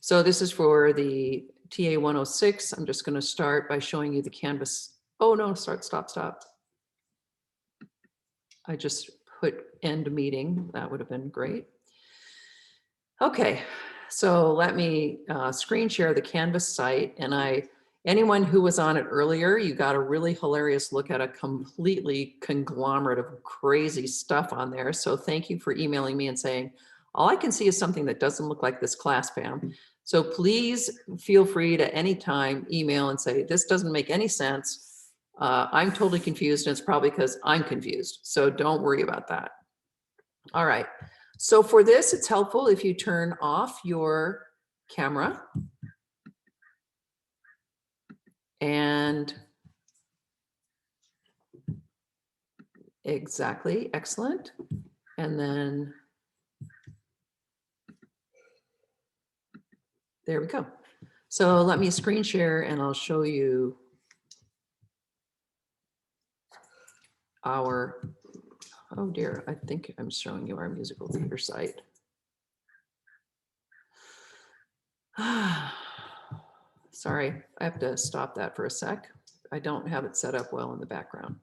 So this is for the TA 106. I'm just going to start by showing you the Canvas. Oh no, stop. I just put end meeting. That would have been great. Okay, so let me screen share the Canvas site. And anyone who was on it earlier, you got a really hilarious look at a completely conglomerate of crazy stuff on there. So thank you for emailing me and saying, all I can see is something that doesn't look like this class, Pam. So please feel free to anytime email and say, this doesn't make any sense. I'm totally confused, and it's probably because I'm confused. So don't worry about that. All right. So for this, it's helpful if you turn off your camera. And exactly, excellent. And then there we go. So let me screen share and I'll show you our, oh dear, I think I'm showing you our musical theater site. Sorry, I have to stop that for a sec. I don't have it set up well in the background.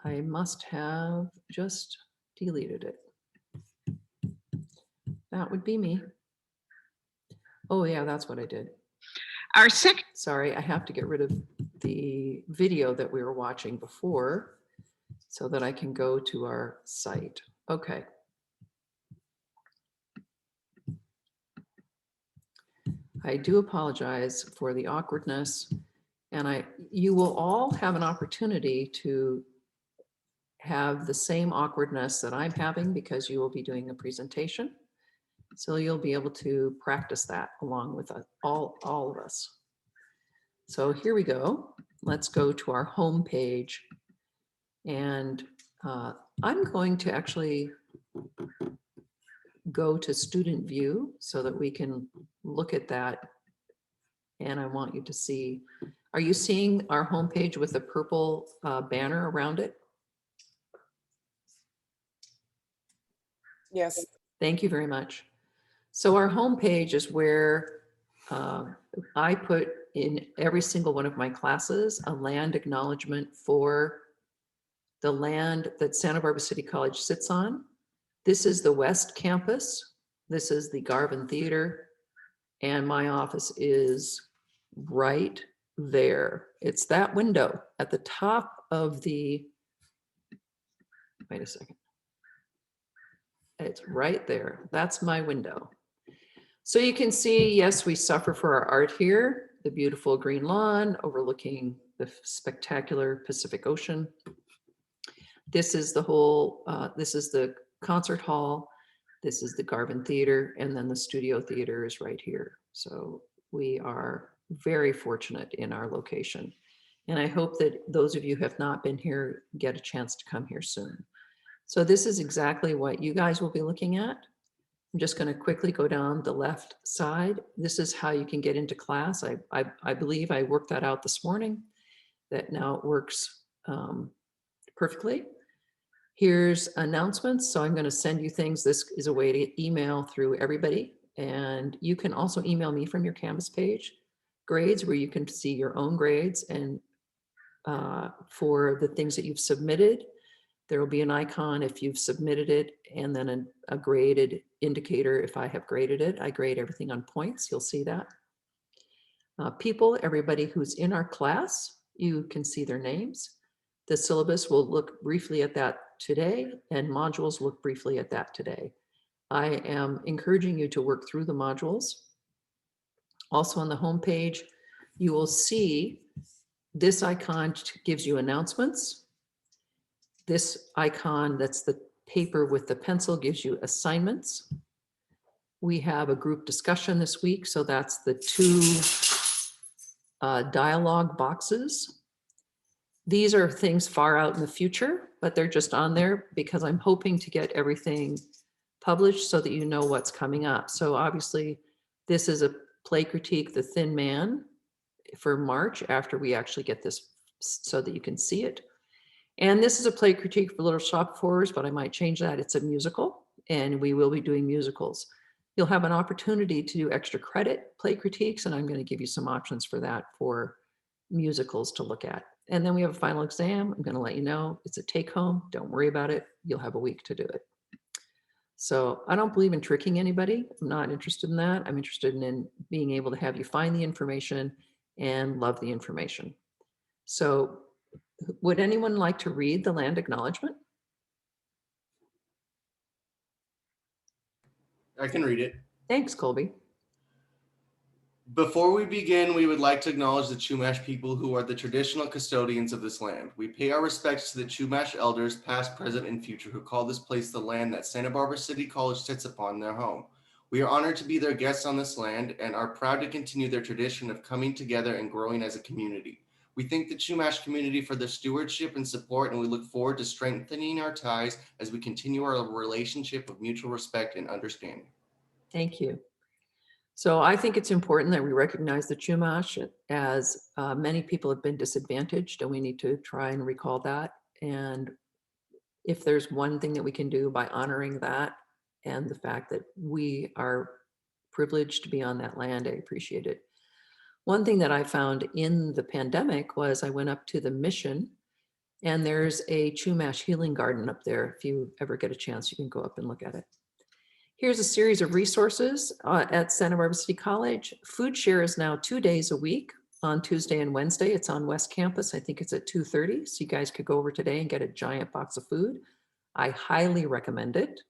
I must have just deleted it. That would be me. Oh yeah, that's what I did. Our second. Sorry, I have to get rid of the video that we were watching before so that I can go to our site. Okay. I do apologize for the awkwardness, and you will all have an opportunity to have the same awkwardness that I'm having because you will be doing a presentation. So you'll be able to practice that along with all of us. So here we go. Let's go to our home page. And I'm going to actually go to student view so that we can look at that. And I want you to see, are you seeing our homepage with a purple banner around it? Yes. Thank you very much. So our homepage is where I put in every single one of my classes a land acknowledgement for the land that Santa Barbara City College sits on. This is the West Campus. This is the Garvin Theater. And my office is right there. It's that window at the top of the, wait a second. It's right there. That's my window. So you can see, yes, we suffer for our art here. The beautiful green lawn overlooking the spectacular Pacific Ocean. This is the whole, this is the concert hall. This is the Garvin Theater, and then the studio theater is right here. So we are very fortunate in our location. And I hope that those of you who have not been here get a chance to come here soon. So this is exactly what you guys will be looking at. I'm just going to quickly go down the left side. This is how you can get into class. I believe I worked that out this morning, that now it works perfectly. Here's announcements. So I'm going to send you things. This is a way to email through everybody. And you can also email me from your Canvas page, grades, where you can see your own grades. And for the things that you've submitted, there will be an icon if you've submitted it, and then a graded indicator if I have graded it. I grade everything on points. You'll see that. People, everybody who's in our class, you can see their names. The syllabus will look briefly at that today, and modules look briefly at that today. I am encouraging you to work through the modules. Also on the home page, you will see this icon gives you announcements. This icon, that's the paper with the pencil, gives you assignments. We have a group discussion this week, so that's the 2 dialogue boxes. These are things far out in the future, but they're just on there because I'm hoping to get everything published so that you know what's coming up. So obviously, this is a play critique, The Thin Man, for March, after we actually get this so that you can see it. And this is a play critique for Little Shop of Horrors, but I might change that. It's a musical, and we will be doing musicals. You'll have an opportunity to do extra credit play critiques, and I'm going to give you some options for that for musicals to look at. And then we have a final exam. I'm going to let you know it's a take home. Don't worry about it. You'll have a week to do it. So I don't believe in tricking anybody. I'm not interested in that. I'm interested in being able to have you find the information and love the information. So would anyone like to read the land acknowledgement? I can read it. Thanks, Colby. Before we begin, we would like to acknowledge the Chumash people who are the traditional custodians of this land. We pay our respects to the Chumash elders, past, present, and future, who call this place the land that Santa Barbara City College sits upon, their home. We are honored to be their guests on this land and are proud to continue their tradition of coming together and growing as a community. We thank the Chumash community for their stewardship and support, and we look forward to strengthening our ties as we continue our relationship of mutual respect and understanding. Thank you. So I think it's important that we recognize the Chumash, as many people have been disadvantaged, and we need to try and recall that. And if there's one thing that we can do by honoring that and the fact that we are privileged to be on that land, I appreciate it. One thing that I found in the pandemic was I went up to the mission, and there's a Chumash healing garden up there. If you ever get a chance, you can go up and look at it. Here's a series of resources at Santa Barbara City College. Food Share is now 2 days a week, on Tuesday and Wednesday. It's on West Campus. I think it's at 2:30. So you guys could go over today and get a giant box of food. I highly recommend it.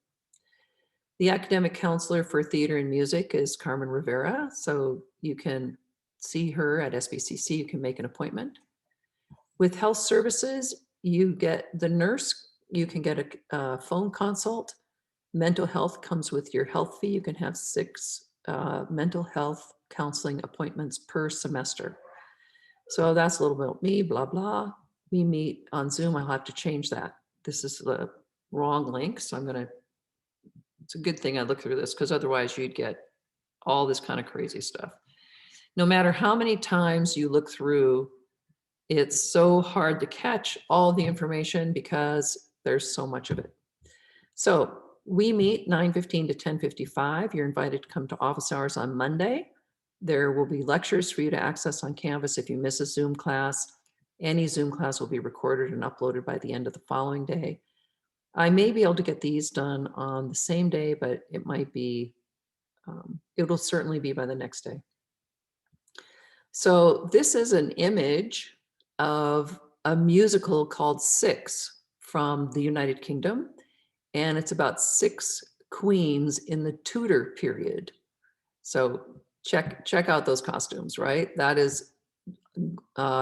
The academic counselor for theater and music is Carmen Rivera. So you can see her at SBCC. You can make an appointment. With health services, you get the nurse. You can get a phone consult. Mental health comes with your health fee. You can have 6 mental health counseling appointments per semester. So that's a little bit about me, blah, blah. We meet on Zoom. I'll have to change that. This is the wrong link. So it's a good thing I look through this, because otherwise you'd get all this kind of crazy stuff. No matter how many times you look through, it's so hard to catch all the information because there's so much of it. So we meet 9:15 to 10:55. You're invited to come to office hours on Monday. There will be lectures for you to access on Canvas if you miss a Zoom class. Any Zoom class will be recorded and uploaded by the end of the following day. I may be able to get these done on the same day, but it might be, it'll certainly be by the next day. So this is an image of a musical called Six from the United Kingdom. And it's about 6 queens in the Tudor period. So check out those costumes, right? That is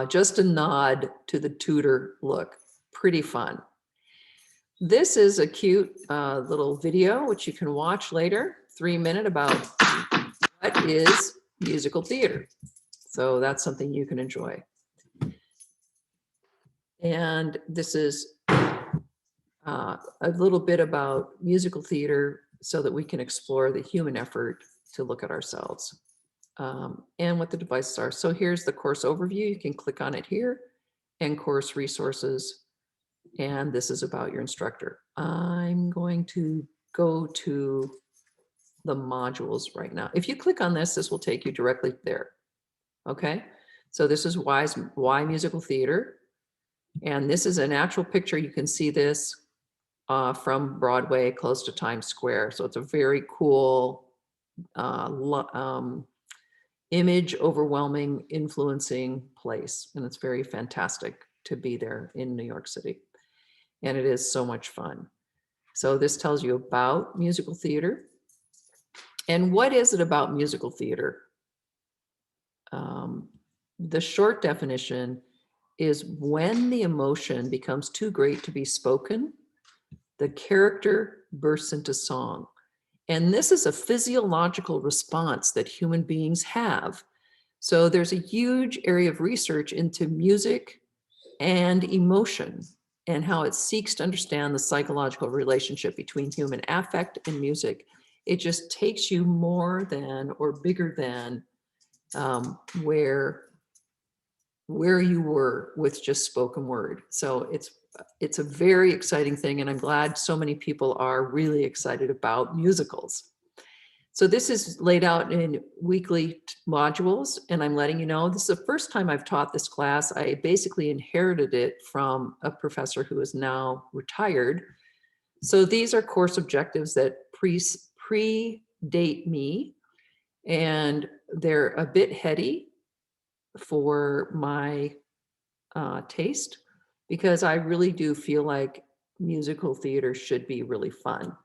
just a nod to the Tudor look. Pretty fun. This is a cute little video, which you can watch later, 3-minute, about what is musical theater. So that's something you can enjoy. And this is a little bit about musical theater so that we can explore the human effort to look at ourselves and what the devices are. So here's the course overview. You can click on it here, and course resources. And this is about your instructor. I'm going to go to the modules right now. If you click on this, this will take you directly there. Okay, so this is why musical theater. And this is an actual picture. You can see this from Broadway, close to Times Square. So it's a very cool, image overwhelming, influencing place. And it's very fantastic to be there in New York City. And it is so much fun. So this tells you about musical theater. And what is it about musical theater? The short definition is when the emotion becomes too great to be spoken, the character bursts into song. And this is a physiological response that human beings have. So there's a huge area of research into music and emotion and how it seeks to understand the psychological relationship between human affect and music. It just takes you more than or bigger than where you were with just spoken word. So it's a very exciting thing, and I'm glad so many people are really excited about musicals. So this is laid out in weekly modules, and I'm letting you know, this is the first time I've taught this class. I basically inherited it from a professor who is now retired. So these are course objectives that predate me, and they're a bit heady for my taste, because I really do feel like musical theater should be really fun.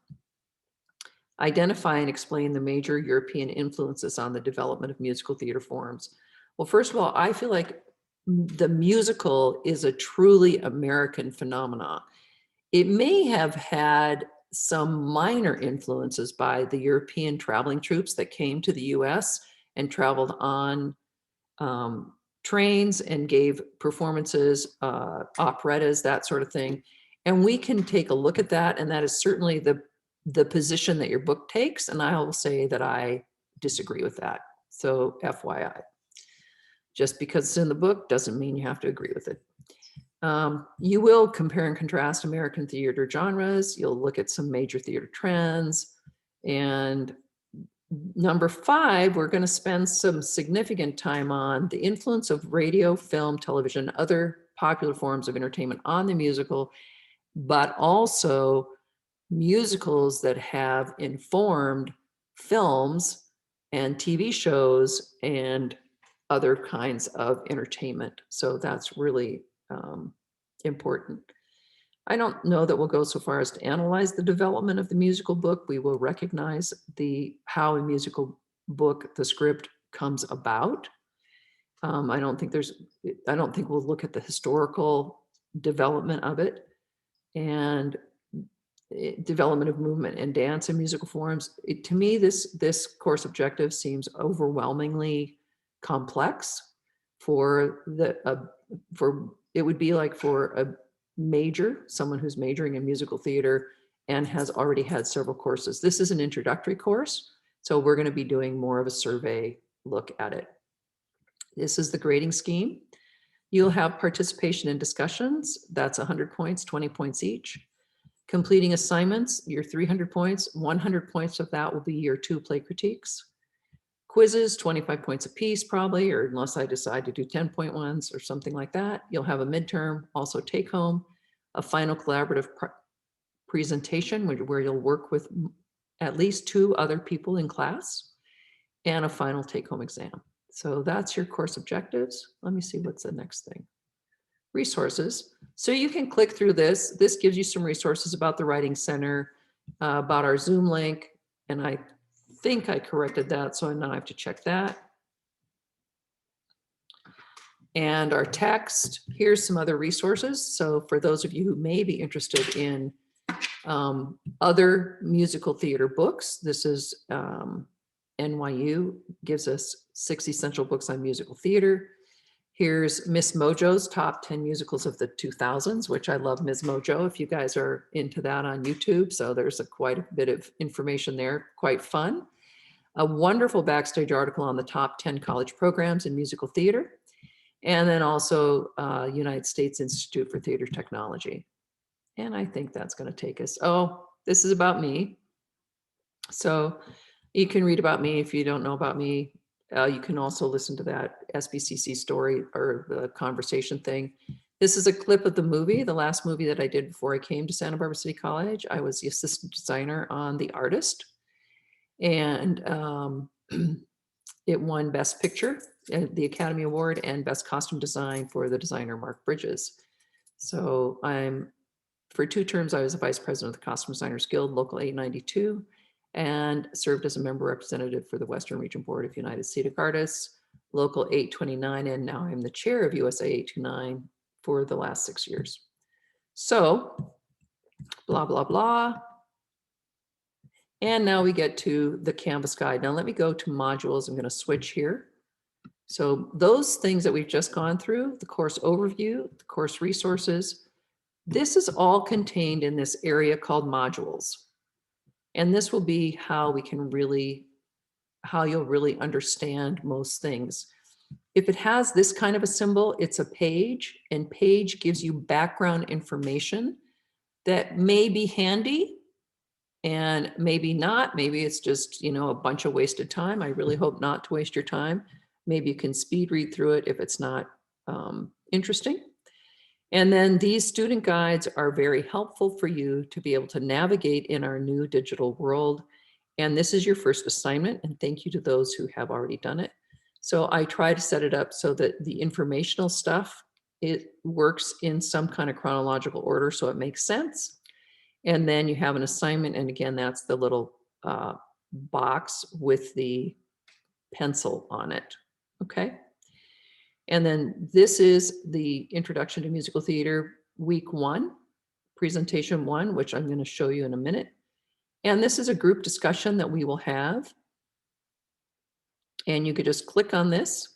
Identify and explain the major European influences on the development of musical theater forms. Well, first of all, I feel like the musical is a truly American phenomenon. It may have had some minor influences by the European traveling troops that came to the US and traveled on trains and gave performances, operettas, that sort of thing. And we can take a look at that, and that is certainly the position that your book takes, and I will say that I disagree with that. So FYI, just because it's in the book doesn't mean you have to agree with it. You will compare and contrast American theater genres. You'll look at some major theater trends. And number 5, we're going to spend some significant time on the influence of radio, film, television, other popular forms of entertainment on the musical, but also musicals that have informed films and TV shows and other kinds of entertainment. So that's really important. I don't know that we'll go so far as to analyze the development of the musical book. We will recognize how a musical book, the script, comes about. I don't think we'll look at the historical development of it, and development of movement and dance and musical forms. To me, this course objective seems overwhelmingly complex for it would be like for a someone who's majoring in musical theater and has already had several courses. This is an introductory course, so we're going to be doing more of a survey look at it. This is the grading scheme. You'll have participation in discussions. That's 100 points, 20 points each. Completing assignments, your 300 points, 100 points of that will be your 2 play critiques. Quizzes, 25 points apiece probably, or unless I decide to do 10-point ones or something like that. You'll have a midterm, also take home, a final collaborative presentation where you'll work with at least 2 other people in class, and a final take home exam. So that's your course objectives. Let me see what's the next thing. Resources. So you can click through this. This gives you some resources about the Writing Center, about our Zoom link, and I think I corrected that, so now I have to check that. And our text, here's some other resources. So for those of you who may be interested in other musical theater books, this is NYU gives us 6 essential books on musical theater. Here's Miss Mojo's top 10 musicals of the 2000s, which I love Ms. Mojo if you guys are into that on YouTube. So there's quite a bit of information there, quite fun. A wonderful backstage article on the top 10 college programs in musical theater. And then also United States Institute for Theater Technology. And I think that's going to take us, this is about me. So you can read about me if you don't know about me. You can also listen to that SBCC story or the conversation thing. This is a clip of the movie, the last movie that I did before I came to Santa Barbara City College. I was the assistant designer on The Artist, and it won Best Picture, the Academy Award, and Best Costume Design for the designer Mark Bridges. So for 2 terms, I was a vice president of the Costume Designers Guild, Local 892, and served as a member representative for the Western Region Board of United Scenic Artists, Local 829, and now I'm the chair of USA 829 for the last 6 years. So, blah, blah, blah. And now we get to the Canvas guide. Now let me go to modules. I'm going to switch here. So those things that we've just gone through, the course overview, the course resources, this is all contained in this area called modules. And this will be how you'll really understand most things. If it has this kind of a symbol, it's a page, and page gives you background information that may be handy And maybe not, maybe it's just, you know, a bunch of wasted time. I really hope not to waste your time. Maybe you can speed read through it if it's not interesting. And then these student guides are very helpful for you to be able to navigate in our new digital world. And this is your first assignment, and thank you to those who have already done it. So I try to set it up so that the informational stuff, it works in some kind of chronological order so it makes sense. And then you have an assignment, and again, that's the little box with the pencil on it, okay? And then this is the Introduction to Musical Theater week 1, presentation 1, which I'm going to show you in a minute. And this is a group discussion that we will have. And you could just click on this.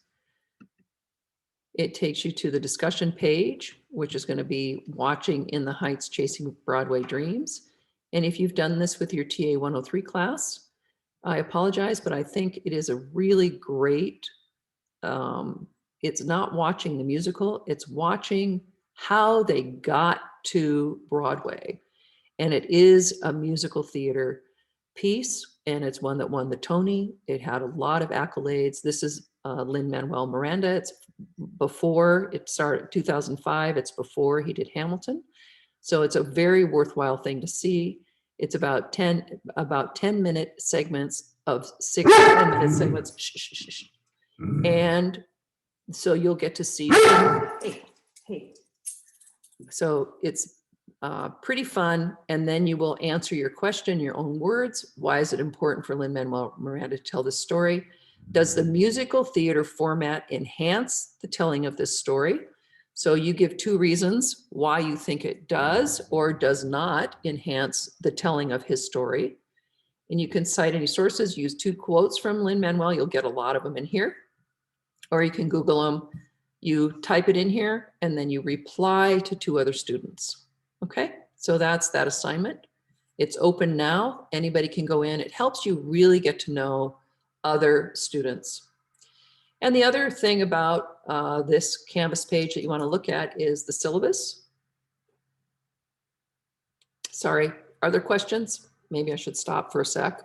It takes you to the discussion page, which is going to be Watching in the Heights, Chasing Broadway Dreams. And if you've done this with your TA 103 class, I apologize, but I think it is a really great, it's not watching the musical, it's watching how they got to Broadway. And it is a musical theater piece, and it's one that won the Tony. It had a lot of accolades. This is Lin-Manuel Miranda. It's before it started, 2005. It's before he did Hamilton. So it's a very worthwhile thing to see. It's about 10-minute segments of 6 to 10-minute segments. Shh, shh, shh, shh. And so you'll get to see, hey. So it's pretty fun. And then you will answer your question in your own words. Why is it important for Lin-Manuel Miranda to tell this story? Does the musical theater format enhance the telling of this story? So you give 2 reasons why you think it does or does not enhance the telling of his story. And you can cite any sources, use 2 quotes from Lin-Manuel. You'll get a lot of them in here. Or you can Google them. You type it in here, and then you reply to 2 other students. Okay, so that's that assignment. It's open now. Anybody can go in. It helps you really get to know other students. And the other thing about this Canvas page that you want to look at is the syllabus. Sorry, are there questions? Maybe I should stop for a sec.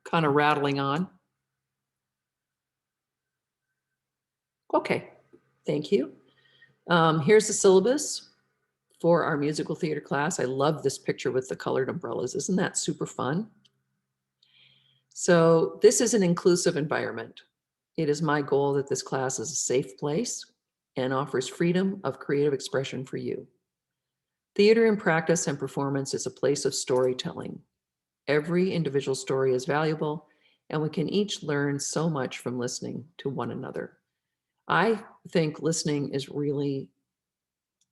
Kind of rattling on. Okay, thank you. Here's the syllabus for our musical theater class. I love this picture with the colored umbrellas. Isn't that super fun? So this is an inclusive environment. It is my goal that this class is a safe place and offers freedom of creative expression for you. Theater in practice and performance is a place of storytelling. Every individual story is valuable, and we can each learn so much from listening to one another. I think listening is really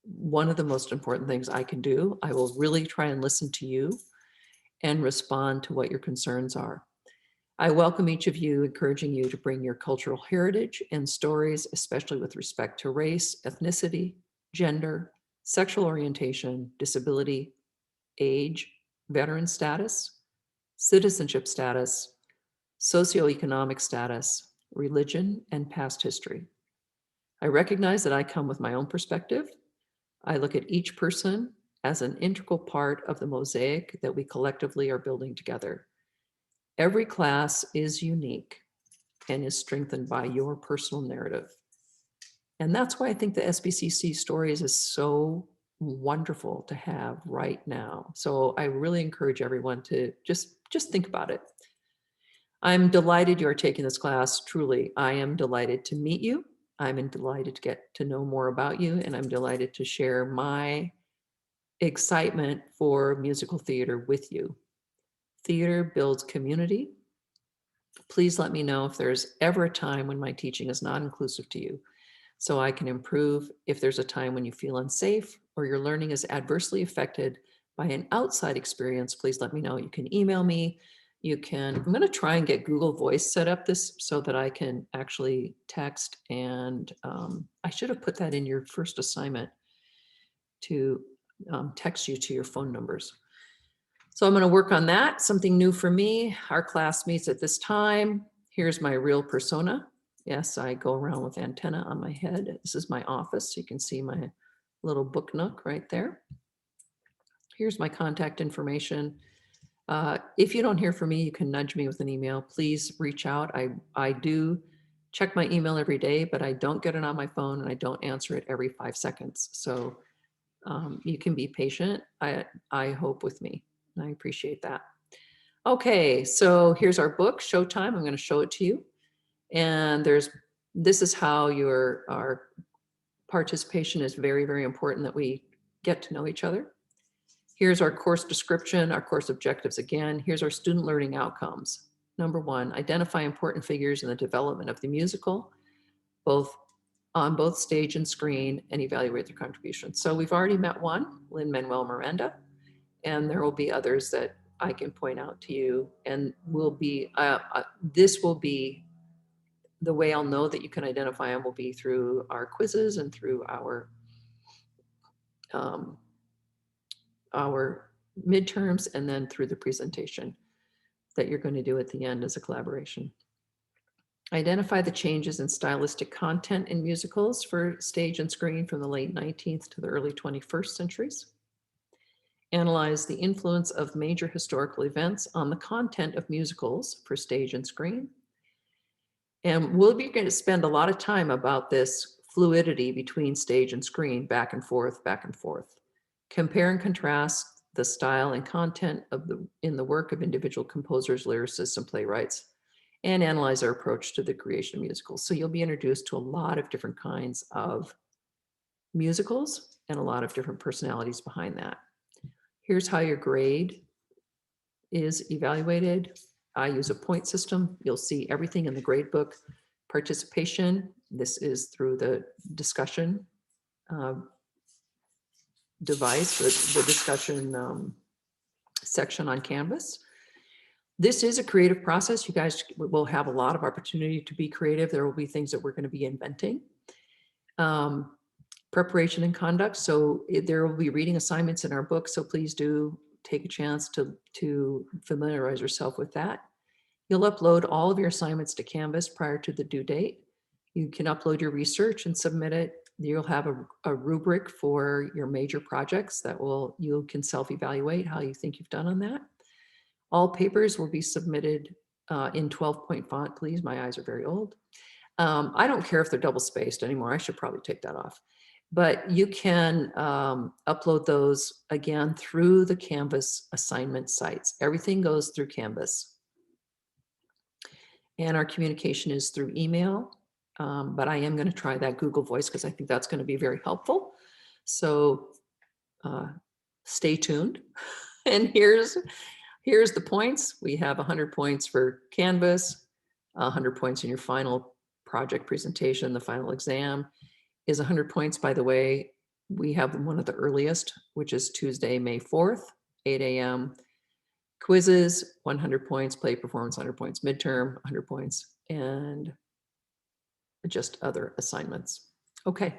one of the most important things I can do. I will really try and listen to you and respond to what your concerns are. I welcome each of you, encouraging you to bring your cultural heritage and stories, especially with respect to race, ethnicity, gender, sexual orientation, disability, age, veteran status, citizenship status, socioeconomic status, religion, and past history. I recognize that I come with my own perspective. I look at each person as an integral part of the mosaic that we collectively are building together. Every class is unique and is strengthened by your personal narrative. And that's why I think the SBCC stories is so wonderful to have right now. So I really encourage everyone to just think about it. I'm delighted you're taking this class. Truly, I am delighted to meet you. I'm delighted to get to know more about you, and I'm delighted to share my excitement for musical theater with you. Theater builds community. Please let me know if there's ever a time when my teaching is not inclusive to you, so I can improve. If there's a time when you feel unsafe or your learning is adversely affected by an outside experience, please let me know. You can email me. You can, I'm going to try and get Google Voice set up this so that I can actually text, and I should have put that in your first assignment to text you to your phone numbers. So I'm going to work on that. Something new for me. Our class meets at this time. Here's my real persona. Yes, I go around with antenna on my head. This is my office. You can see my little book nook right there. Here's my contact information. If you don't hear from me, you can nudge me with an email. Please reach out. I do check my email every day, but I don't get it on my phone and I don't answer it every 5 seconds. So you can be patient, I hope, with me. I appreciate that. Okay, so here's our book, Showtime. I'm going to show it to you. And this is how our participation is very, very important, that we get to know each other. Here's our course description, our course objectives again. Here's our student learning outcomes. Number 1, identify important figures in the development of the musical, on both stage and screen, and evaluate their contributions. So we've already met one, Lin-Manuel Miranda, and there will be others that I can point out to you, and this will be the way I'll know that you can identify them, will be through our quizzes and through our midterms, and then through the presentation that you're going to do at the end as a collaboration. Identify the changes in stylistic content in musicals for stage and screen from the late 19th to the early 21st centuries. Analyze the influence of major historical events on the content of musicals for stage and screen. And we'll be going to spend a lot of time about this fluidity between stage and screen, back and forth, back and forth. Compare and contrast the style and content in the work of individual composers, lyricists, and playwrights, and analyze our approach to the creation of musicals. So you'll be introduced to a lot of different kinds of musicals and a lot of different personalities behind that. Here's how your grade is evaluated. I use a point system. You'll see everything in the grade book. Participation, this is through the discussion device, the discussion section on Canvas. This is a creative process. You guys will have a lot of opportunity to be creative. There will be things that we're going to be inventing. Preparation and conduct. So there will be reading assignments in our book. So please do take a chance to familiarize yourself with that. You'll upload all of your assignments to Canvas prior to the due date. You can upload your research and submit it. You'll have a rubric for your major projects that you can self-evaluate how you think you've done on that. All papers will be submitted in 12-point font, please. My eyes are very old. I don't care if they're double spaced anymore. I should probably take that off. But you can upload those again through the Canvas assignment sites. Everything goes through Canvas. And our communication is through email. But I am going to try that Google Voice because I think that's going to be very helpful. So stay tuned. And here's the points. We have 100 points for Canvas, 100 points in your final project presentation. The final exam is 100 points, by the way. We have one of the earliest, which is Tuesday, May 4th, 8 a.m. Quizzes, 100 points, play performance, 100 points, midterm, 100 points, and just other assignments. Okay.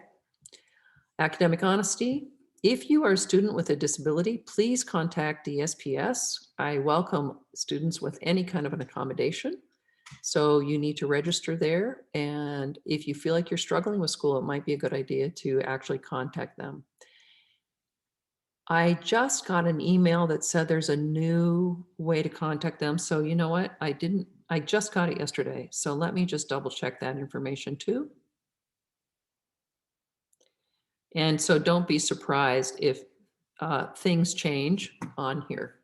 Academic honesty. If you are a student with a disability, please contact DSPS. I welcome students with any kind of an accommodation. So you need to register there. And if you feel like you're struggling with school, it might be a good idea to actually contact them. I just got an email that said there's a new way to contact them. So you know what? I just got it yesterday. So let me just double check that information too. And so don't be surprised if things change on here.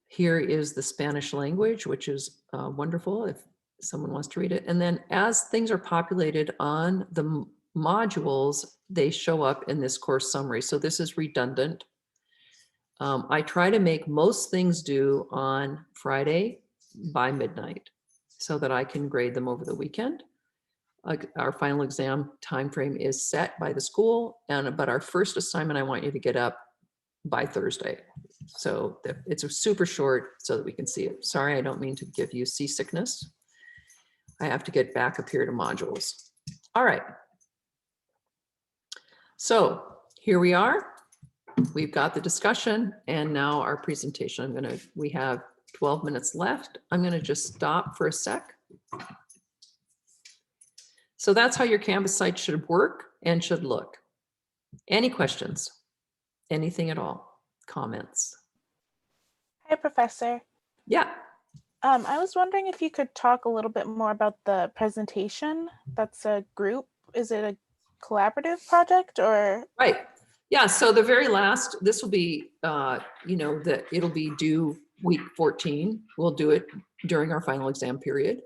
Here is the Spanish language, which is wonderful if someone wants to read it. And then as things are populated on the modules, they show up in this course summary. So this is redundant. I try to make most things due on Friday by midnight so that I can grade them over the weekend. Our final exam timeframe is set by the school, but our first assignment, I want you to get up by Thursday. So it's a super short so that we can see it. Sorry, I don't mean to give you seasickness. I have to get back up here to modules. All right. So here we are. We've got the discussion and now our presentation. We have 12 minutes left. I'm going to just stop for a sec. So that's how your Canvas site should work and should look. Any questions? Anything at all? Comments? Hi, Professor. Yeah. I was wondering if you could talk a little bit more about the presentation. That's a group. Is it a collaborative project or? Right. Yeah. So the very last, this will be, it'll be due week 14. We'll do it during our final exam period.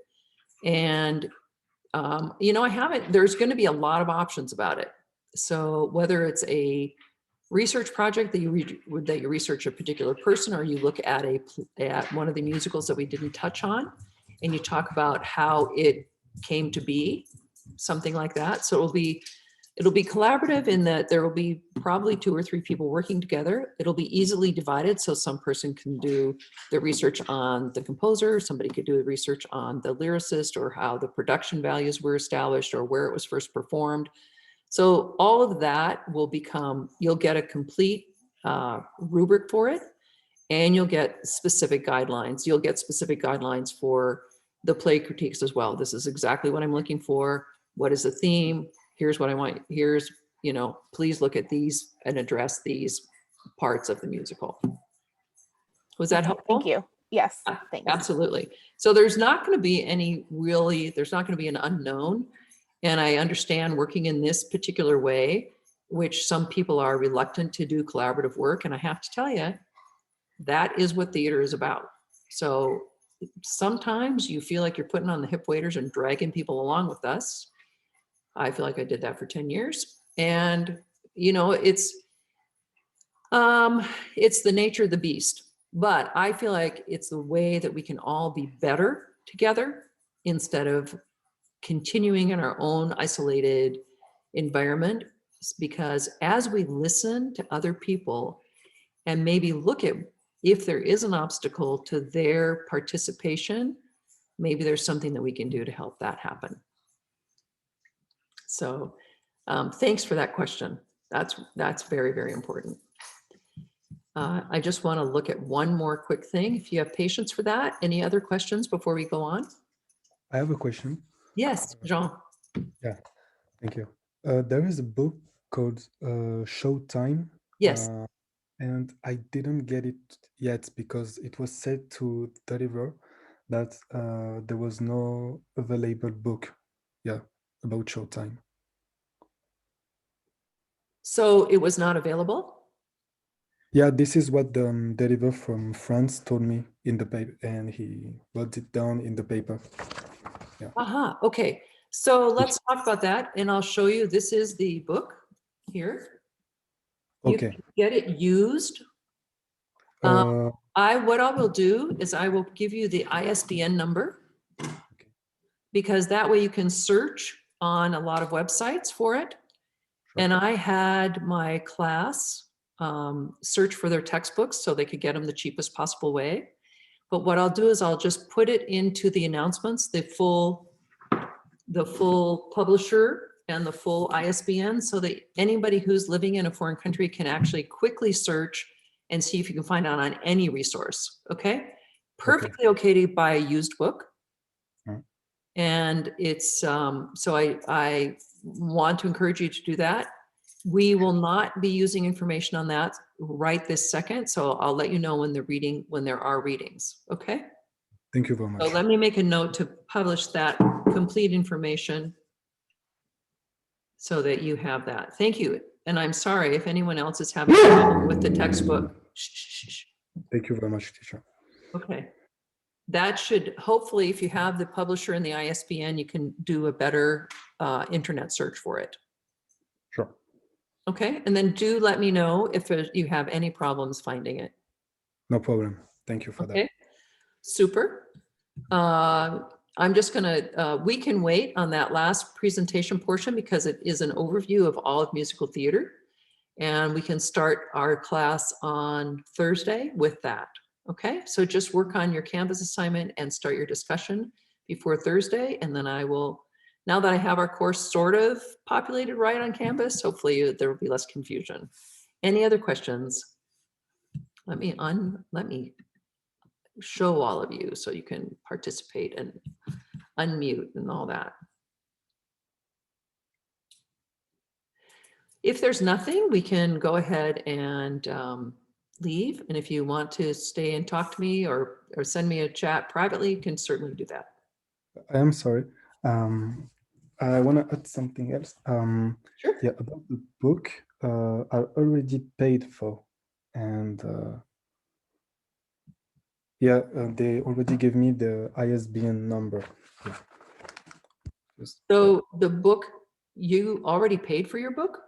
And, there's going to be a lot of options about it. So whether it's a research project that you research a particular person, or you look at at one of the musicals that we didn't touch on, and you talk about how it came to be, something like that. So it'll be collaborative in that there will be probably 2 or 3 people working together. It'll be easily divided, so some person can do the research on the composer, somebody could do the research on the lyricist, or how the production values were established, or where it was first performed. So all of that will become, you'll get a complete rubric for it, and you'll get specific guidelines. You'll get specific guidelines for the play critiques as well. This is exactly what I'm looking for. What is the theme? Here's what I want. Here's, please look at these and address these parts of the musical. Was that helpful? Thank you. Yes, Yeah, thanks. absolutely. So there's not going to be there's not going to be an unknown. And I understand working in this particular way, which some people are reluctant to do collaborative work. And I have to tell you, that is what theater is about. So sometimes you feel like you're putting on the hip waders and dragging people along with us. I feel like I did that for 10 years. And, it's the nature of the beast. But I feel like it's the way that we can all be better together, instead of continuing in our own isolated environment. Because as we listen to other people and maybe look at if there is an obstacle to their participation, maybe there's something that we can do to help that happen. So thanks for that question. That's very, very important. I just want to look at one more quick thing. If you have patience for that. Any other questions before we go on? I have a question. Yes, Jean. Yeah, thank you. There is a book called Showtime. Yes. And I didn't get it yet because it was said to deliver that there was no available book, about Showtime. So it was not available? Yeah, this is what the deliver from France told me in the paper, and he wrote it down in the paper. Yeah. Aha, okay. So let's talk about that, and I'll show you. This is the book here. You Okay. can get it used. Uh, What I will do is I will give you the ISBN number, because that way you can search on a lot of websites for it. Sure. And I had my class search for their textbooks so they could get them the cheapest possible way. But what I'll do is I'll just put it into the announcements, the full publisher and the full ISBN, so that anybody who's living in a foreign country can actually quickly search and see if you can find out on any resource. Okay? Perfectly okay to buy a used book. And it's, so I want to encourage you to do that. We will not be using information on that right this second. So I'll let you know when there are readings. Okay? Thank you very much. So let me make a note to publish that complete information so that you have that. Thank you. And I'm sorry if anyone else is having a problem with the textbook. Thank you very much, teacher. Okay. That should, hopefully, if you have the publisher and the ISBN, you can do a better internet search for it. Sure. Okay. And then do let me know if you have any problems finding it. No problem. Thank you for that. Okay. Super. I'm just gonna, we can wait on that last presentation portion because it is an overview of all of musical theater. And we can start our class on Thursday with that. Okay, so just work on your Canvas assignment and start your discussion before Thursday. And then I will, now that I have our course sort of populated right on Canvas, hopefully there will be less confusion. Any other questions? Let me show all of you so you can participate and unmute and all that. If there's nothing, we can go ahead and leave. And if you want to stay and talk to me or send me a chat privately, you can certainly do that. I am sorry. I want to add something else. Sure. Yeah, about the book, I already paid for, and yeah, they already gave me the ISBN number. Yeah. So the book, you already paid for your book?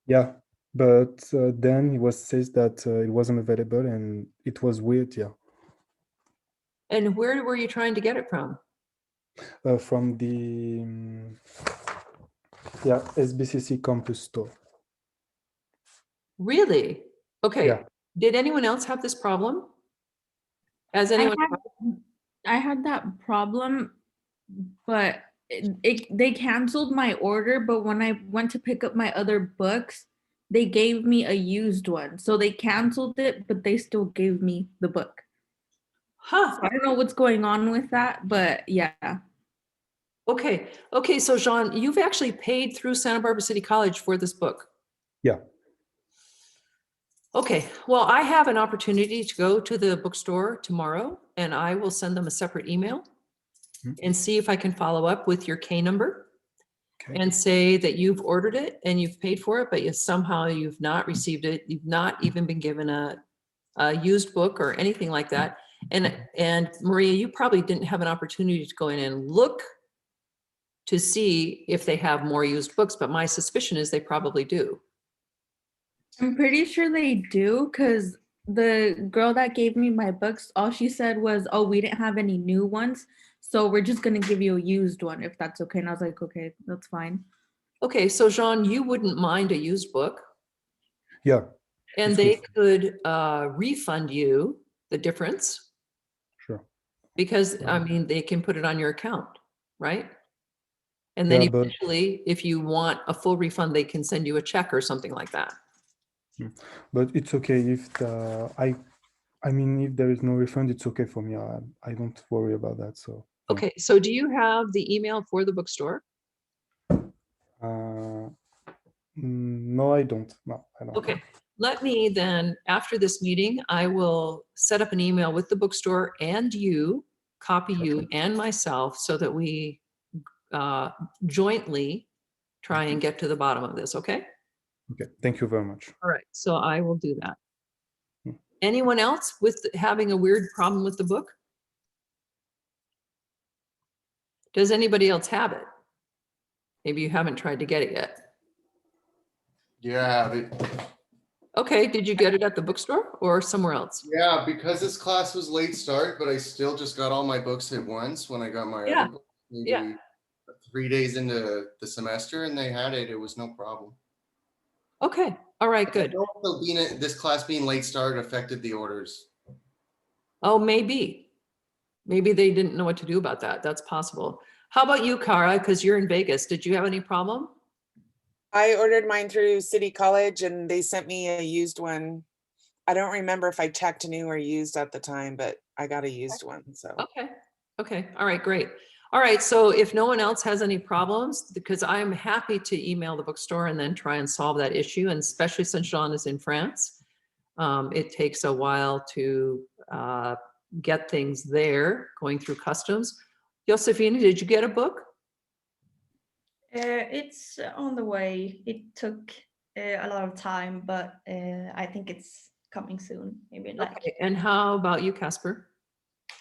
Yeah, but then it was says that it wasn't available, and it was weird. Yeah, And where were you trying to get it from? from the yeah SBCC campus store. Really? Okay. Yeah. Did anyone else have this problem? Has anyone? I had that problem, but they canceled my order. But when I went to pick up my other books, they gave me a used one. So they canceled it, but they still gave me the book. Huh. So I don't know what's going on with that, but yeah. Okay. Okay. So Jean, you've actually paid through Santa Barbara City College for this book. Yeah. Okay. Well, I have an opportunity to go to the bookstore tomorrow and I will send them a separate email and see if I can follow up with your K number and say that you've ordered it and you've paid for it, but somehow you've not received it. You've not even been given a used book or anything like that. And Maria, you probably didn't have an opportunity to go in and look to see if they have more used books, but my suspicion is they probably do. I'm pretty sure they do, because the girl that gave me my books, all she said was, oh, we didn't have any new ones, so we're just going to give you a used one if that's okay. And I was like, okay, that's fine. Okay, so Jean, you wouldn't mind a used book? Yeah. And It's they good. could refund you the difference Sure. because, I mean, they can put it on your account, right? And Yeah, then but- eventually, if you want a full refund, they can send you a check or something like that. But it's okay if I mean, if there is no refund, it's okay for me. I don't worry about that. So. Yeah. Okay, so do you have the email for the bookstore? No, I don't. No, I don't. Okay, let me then, after this meeting, I will set up an email with the bookstore and you, copy you and myself so that we jointly try and get to the bottom of this, okay? Okay, thank you very much. All right, so I will do that. Hmm. Anyone else with having a weird problem with the book? Does anybody else have it? Maybe you haven't tried to get it yet. Yeah, Okay, did you get it at the bookstore or somewhere else? yeah, because this class was late start, but I still just got all my books at once when I got my Yeah, other book, maybe yeah. 3 days into the semester, and they had it. It was no problem. Okay, all right, I good. don't know if this class being late start affected the orders. Oh, maybe. Maybe they didn't know what to do about that. That's possible. How about you, Cara? Because you're in Vegas. Did you have any problem? I ordered mine through City College and they sent me a used one. I don't remember if I checked new or used at the time, but I got a used one, so. Okay, okay, all right, great. All right, so if no one else has any problems, because I'm happy to email the bookstore and then try and solve that issue, and especially since Jean is in France, it takes a while to get things there, going through customs. Josefina, did you get a book? It's on the way. It took a lot of time, but I think it's coming soon. Maybe like Okay, and how about you, Casper?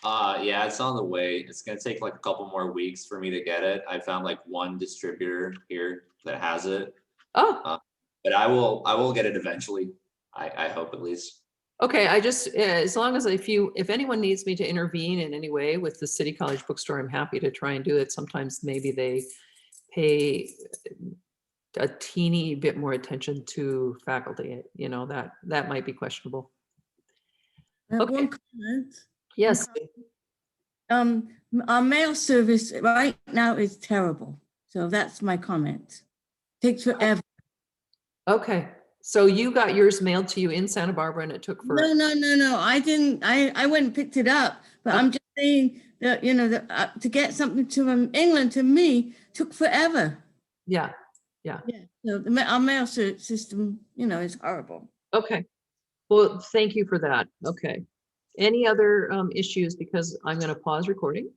Yeah, it's on the way. It's gonna take like a couple more weeks for me to get it. I found like one distributor here that has it, Oh, but I will get it eventually. I hope at least. okay, I just, as long as if anyone needs me to intervene in any way with the City College Bookstore, I'm happy to try and do it. Sometimes maybe they pay a teeny bit more attention to faculty, you know, that might be questionable. I have Okay. one comment. Yes, Our mail service right now is terrible. So that's my comment. Takes forever. okay. So you got yours mailed to you in Santa Barbara and it took for, No. I didn't. I went and picked it up. But I'm just saying that, you know, that to get something to England to me took forever. yeah, Yeah. So our mail system, you know, is horrible. okay. Well, thank you for that. Okay. Any other issues? Because I'm going to pause recording.